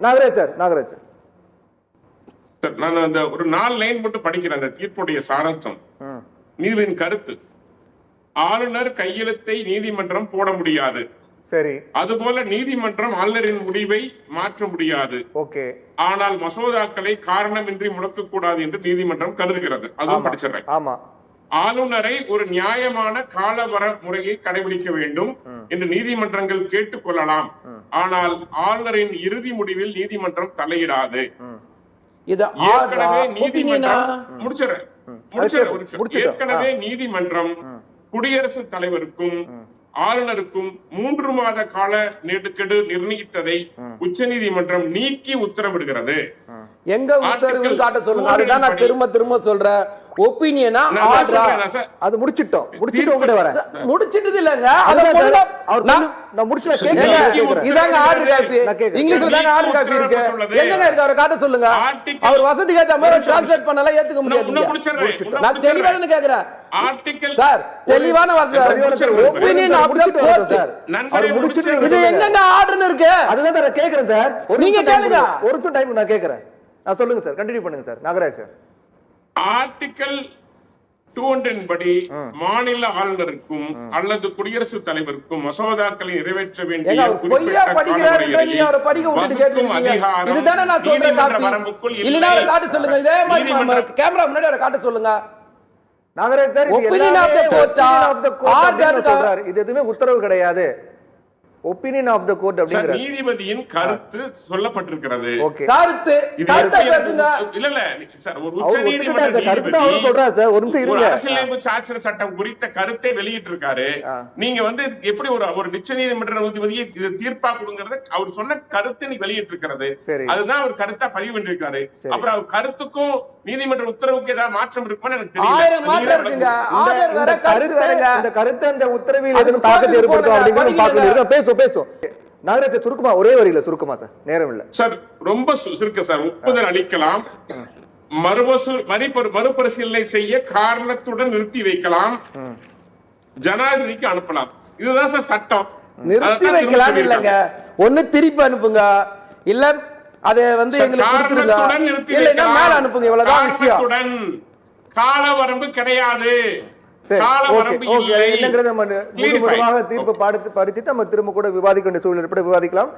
Nagaraj sir, Nagaraj sir. நான் அந்த ஒரு 4 லைன் மட்டும் படிக்கிறேன். அந்த தீர்ப்புடைய சாராம்சம். நீதிபதியின் கருத்து: ஆளுநர் கையெழுத்தை நீதிமன்றம் போட முடியாது. சரி. அதுபோல நீதிமன்றம் ஆளுநரின் முடிவை மாற்ற முடியாது. ஓகே. ஆனால் மசோதாக்களை காரணமின்றி முடக்கக்கூடாது என்று நீதிமன்றம் கருதுகிறது. அதுவும் படிச்சிடறேன். ஆமா. ஆளுநரை ஒரு நியாயமான காலவர முறையை கடைபிடிக்க வேண்டும் என்று நீதிமன்றங்கள் கேட்டுக் கொள்ளலாம். ஆனால் ஆளுநரின் இறுதி முடிவில் நீதிமன்றம் தலையிடாது. ஏற்கனவே நீதிமன்றம் ஏற்கனவே நீதிமன்றம் குடியரசுத் தலைவருக்கும் ஆளுநருக்கும் 3 மாத கால நெடுக்கெடு நிர்ணயித்ததை உச்ச நீதிமன்றம் நீக்கி உத்தரவிடுகிறது. எங்க உத்தரவு காட்ட சொல்லுங்க. அதுதான் நான் திரும்ப சொல்றேன். ஒபினியனா அது முடிச்சிட்டோம் உங்ககிட்ட வரேன். முடிச்சிட்டது இல்லங்க. நான் முடிச்சல கேக்குறேன். இதாங்க ஆர்டர் காப்பி. இங்கிலீஷ்ல தாங்க ஆர்டர் காப்பி இருக்கு. எங்கங்க இருக்கு அவரை காட்ட சொல்லுங்க. அவர் வசதிக்கு ஏத்த மாதிரி டிரான்ஸ்லேட் பண்ணல ஏத்துக்க முடியாது. நான் தெளிவா தான கேக்குறேன். ஆர்டிகல் சார் தெளிவான வார்த்தை. Opinion of the court. அவர் முடிச்சிட்டு இது எங்கங்க ஆர்டர்னு இருக்கு? அதுதான் நான் கேக்குறேன் சார். நீங்க கேளுங்க. ஒரு டைம் நான் கேக்குறேன். சொல்லுங்க சார், கண்டினியூ பண்ணுங்க சார். நாகராஜ் சார். ஆர்டிகல் 200 படி மாநில ஆளுநருக்கும் அல்லது குடியரசுத் தலைவருக்கும் மசோதாக்களை நிறைவேற்ற வேண்டிய நாகராஜ் சார், இது எதுவுமே உத்தரவு கிடையாது. ஒபினியன் ஆஃப் தி கோர்ட் அப்படிங்கற நீதிபதியின் கருத்து சொல்லப்பட்டிருக்கிறது. கருத்து பேசுங்க. இல்ல சார், ஒரு உச்ச நீதிமன்ற கருத்து அவர் சொல்றாரு சார். ஒரு நிமிஷம் இருங்க. அரசியலமைப்பு சாசன சட்டம் குறித்த கருத்தை வெளியிட்டு இருக்காரு. நீங்க வந்து எப்படி ஒரு உச்ச நீதிமன்ற நீதிபதியை இது தீர்ப்பா கொடுங்கறத அவர் சொன்ன கருத்தை நீ வெளியிட்டு இருக்கிறது. அதுதான் அவர் கருத்தா பதிவு பண்ணிருக்காரு. அப்புறம் அவர் கருத்துக்கும் நீதிமன்ற உத்தரவுக்கு ஏதாவது மாற்றம் இருக்குமா எனக்கு தெரியல. இந்த கருத்து அந்த உத்தரவில் எதுவும் தாக்கத்தை ஏற்படுத்தும் அப்படிங்கறது பார்க்கணும். பேசும் நாகராஜ் சுருக்கமா, ஒரே வரியில சுருக்கமா சார், நேரம் இல்ல சார். ரொம்ப சுருக்க சார். ஒப்புதல் அளிக்கலாம், மறுபரிசீலனை செய்ய காரணத்துடன் நிறுத்தி வைக்கலாம், ஜனாதிபதிக்கு அனுப்பலாம். இதுதான் சார் சட்டம். நிறுத்தி வைக்கலாம் இல்லங்க, ஒண்ணு திருப்பி அனுப்புங்க, இல்ல அதை வந்து எங்களுக்கு கொடுத்துருங்க, இல்ல மேல அனுப்புங்க. இவ்வளவுதான் விஷயம். கால வரம்பு கிடையாது. தீர்ப்பு படிச்சுட்டு நம்ம திரும்ப கூட விவாதிக்க வேண்டிய சூழ்நிலை விவாதிக்கலாம்.